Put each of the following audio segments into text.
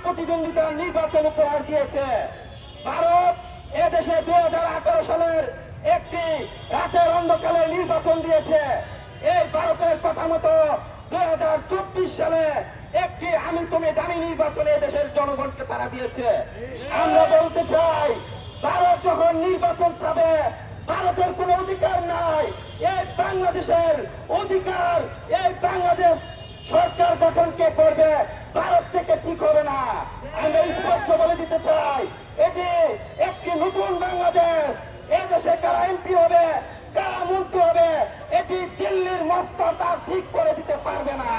প্রতিদ্বন্দ্বিতার নির্বাচন উপহার দিয়েছে। ভারত এদেশে 2018 সালের একটি রাতের অন্ধকারে নির্বাচন দিয়েছে। এই ভারতের কথা মতো 2024 সালে একটি আমি তুমি দামি নির্বাচনে দেশের জনগণকে তারা দিয়েছে। আমরা বলতে চাই, ভারত যখন নির্বাচন চাবে, ভারতের কোন অধিকার নাই। এই বাংলাদেশের অধিকার, এই বাংলাদেশ সরকার গঠন কে করবে, ভারত থেকে ঠিক হবে না। আমরা স্পষ্ট বলে দিতে চাই, এটি একটি নতুন বাংলাদেশ। এদেশে কারা এমপি হবে, কারা মন্ত্রী হবে, এটি দিল্লির মস্তক তার ঠিক করে দিতে পারবে না।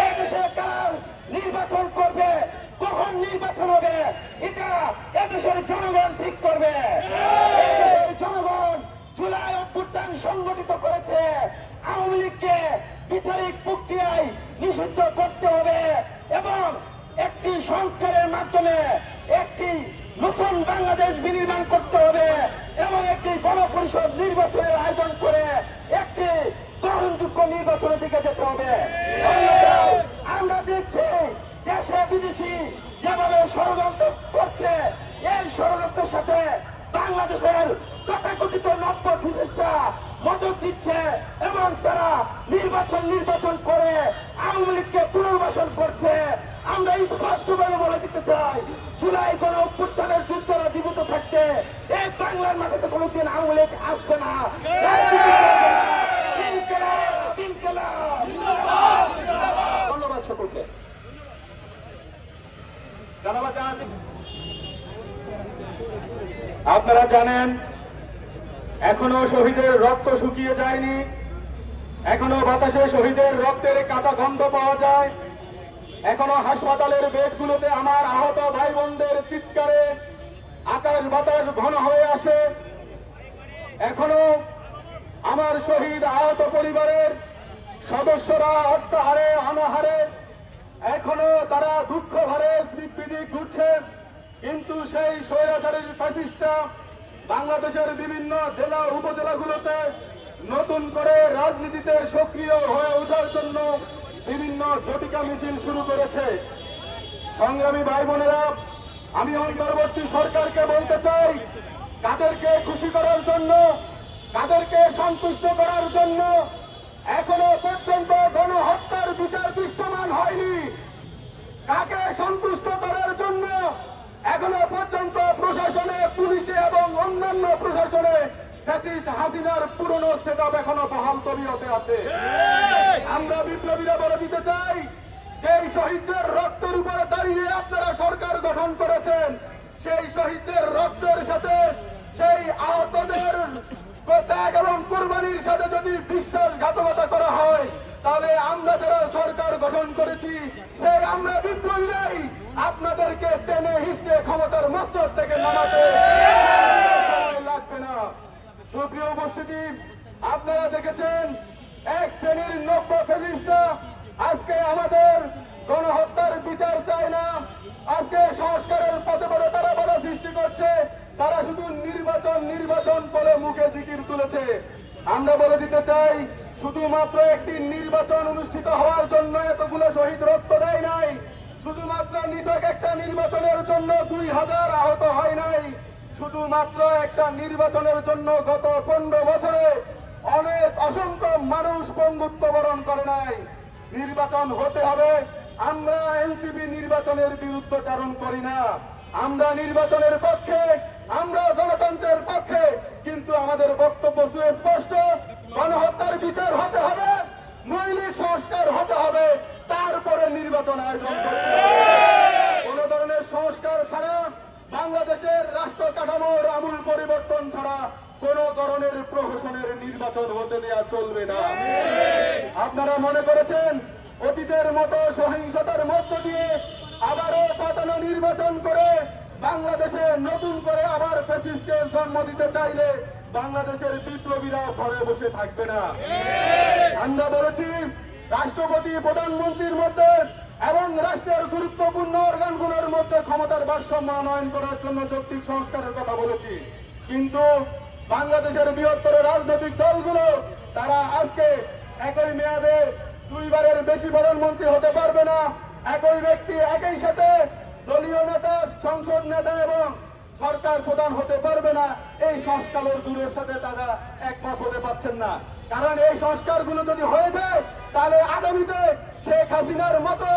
এদেশে কারা নির্বাচন করবে, কখন নির্বাচন হবে, এটা এদেশের জনগণ ঠিক করবে। এদেশের জনগণ জুলাই অভ্যুত্থান সংগঠিত করেছে। আওয়ামী লীগকে বিচারিক প্রক্রিয়ায় নিষিদ্ধ করতে হবে এবং একটি সংস্কারের মাধ্যমে একটি নতুন বাংলাদেশ বিনির্মাণ করতে হবে এবং একটি গণপরিষদ নির্বাচনের আয়োজন করে একটি গ্রহণযোগ্য নির্বাচনের দিকে যেতে হবে। আমরা দেখছি দেশে বিদেশি যেভাবে ষড়যন্ত্র করছে, এই ষড়যন্ত্রের সাথে বাংলাদেশের তথাকথিত নব্য ফিসিস্টরা মদত দিচ্ছে এবং তারা নির্বাচন করে আওয়ামী লীগকে পুনর্বাসন করছে। আমরা স্পষ্টভাবে বলে দিতে চাই, জুলাই গণ অভ্যুত্থানের যুদ্ধরা জীবিত থাকতে এই বাংলার মাটিতে কোনোদিন আওয়ামী লীগ আসবে না। ধন্যবাদ সকলকে। আপনারা জানেন, এখনো শহীদের রক্ত শুকিয়ে যায়নি, এখনো বাতাসে শহীদের রক্তের কাঁচা গন্ধ পাওয়া যায়, এখনো হাসপাতালের বেডগুলোতে আমার আহত ভাই বোনদের চিৎকারে আকাশ বাতাস ঘন হয়ে আসে, এখনো আমার শহীদ আহত পরিবারের সদস্যরা হত্যাহারে অনাহারে এখনো তারা দুঃখ ভারে বিধি ঘুরছে। কিন্তু সেই স্বৈরাচারী ফ্যাসিস্টরা বাংলাদেশের বিভিন্ন জেলা উপজেলাগুলোতে নতুন করে রাজনীতিতে সক্রিয় হয়ে ওঠার জন্য বিভিন্ন ঝটিকা মিছিল শুরু করেছে। সংগ্রামী ভাই বোনেরা, আমি অন্তর্বর্তী সরকারকে বলতে চাই, কাদেরকে খুশি করার জন্য, কাদেরকে সন্তুষ্ট করার জন্য এখনো পর্যন্ত গণহত্যার বিচার দৃশ্যমান হয়নি। কাকে সন্তুষ্ট করার জন্য এখনো পর্যন্ত প্রশাসনে, পুলিশে এবং অন্যান্য প্রশাসনে ফ্যাসিস্ট হাসিনার পুরনো সেটআপ এখনো বহাল তবিয়তে আছে। আমরা বিপ্লবীরা বলে দিতে চাই, যে শহীদদের রক্তের উপরে দাঁড়িয়ে আপনারা সরকার গঠন করেছেন, সেই শহীদদের রক্তের সাথে সেই আহতদের ত্যাগ এবং কুরবানির সাথে যদি বিশ্বাসঘাতকতা করা হয়, তাহলে আমরা যারা সরকার গঠন করেছি সেই আমরা বিপ্লবীরাই আপনাদেরকে টেনে হিসতে ক্ষমতার মস্তক থেকে নামাতে লাগবে না। সুপ্রিয় উপস্থিতি, আপনারা দেখেছেন এক শ্রেণীর নব্য ফ্যাসিস্টরা আজকে আমাদের গণহত্যার বিচার চায় না, আজকে সংস্কারের পথে পথে তারা বাধা সৃষ্টি করছে। তারা শুধু নির্বাচন বলে মুখে জিকির তুলেছে। আমরা বলে দিতে চাই, শুধুমাত্র একটি নির্বাচন অনুষ্ঠিত হওয়ার জন্য এতগুলো শহীদ রক্ত দেয় নাই, শুধুমাত্র নিছক একটা নির্বাচনের জন্য 2000 আহত হয় নাই, শুধুমাত্র একটা নির্বাচনের জন্য গত 15 বছরে অনেক অসংখ্য মানুষ বন্ধুত্ব বরণ করে নাই। নির্বাচন হতে হবে। আমরা এনসিপি নির্বাচনের বিরুদ্ধচারণ করি না, আমরা নির্বাচনের পক্ষে, আমরা গণতন্ত্রের পক্ষে, কিন্তু আমাদের বক্তব্য সুস্পষ্ট, গণহত্যার বিচার হতে হবে, মৌলিক সংস্কার হতে হবে, তারপরে নির্বাচন আয়োজন করতে হবে। কোন ধরনের সংস্কার ছাড়া, বাংলাদেশের রাষ্ট্র কাঠামোর আমূল পরিবর্তন ছাড়া কোন ধরনের প্রহসনের নির্বাচন হতে দেওয়া চলবে না। আপনারা মনে করেছেন অতীতের মতো সহিংসতার মধ্য দিয়ে আবারও পাতানো নির্বাচন করে বাংলাদেশে নতুন করে আবার ফ্যাসিস্টের জন্ম দিতে চাইলে বাংলাদেশের বিপ্লবীরা ঘরে বসে থাকবে না। আমরা বলেছি, রাষ্ট্রপতি প্রধানমন্ত্রীর মধ্যে এবং রাষ্ট্রের গুরুত্বপূর্ণ অর্গানগুলোর মধ্যে ক্ষমতার ভারসাম্য আনয়ন করার জন্য যৌক্তিক সংস্কারের কথা বলেছি, কিন্তু বাংলাদেশের বৃহত্তর রাজনৈতিক দলগুলো তারা আজকে একই মেয়াদে 2 বারের বেশি প্রধানমন্ত্রী হতে পারবে না, একই ব্যক্তি একই সাথে দলীয় নেতা, সংসদ নেতা এবং সরকার প্রধান হতে পারবে না, এই সংস্কারের দূরের সাথে তারা একমত হতে পারছেন না। কারণ এই সংস্কারগুলো যদি হয়ে যায় তাহলে আগামীতে শেখ হাসিনার মতো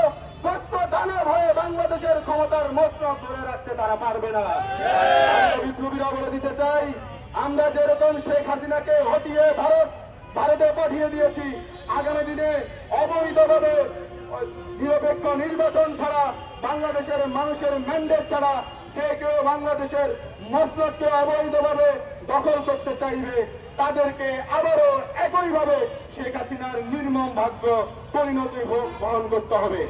সত্য দানব হয়ে বাংলাদেশের ক্ষমতার মসনদ ধরে রাখতে তারা পারবে না। বিপ্লবীরা বলে দিতে চাই, আমরা যেরকম শেখ হাসিনাকে হটিয়ে ভারতে পাঠিয়ে দিয়েছি, আগামী দিনে অবৈধভাবে নিরপেক্ষ নির্বাচন ছাড়া, বাংলাদেশের মানুষের ম্যান্ডেট ছাড়া যে কেউ বাংলাদেশের মসনদকে অবৈধভাবে দখল করতে চাইবে, তাদেরকে আবারও একইভাবে শেখ হাসিনার নির্মম ভাগ্য পরিণতি বহন করতে হবে।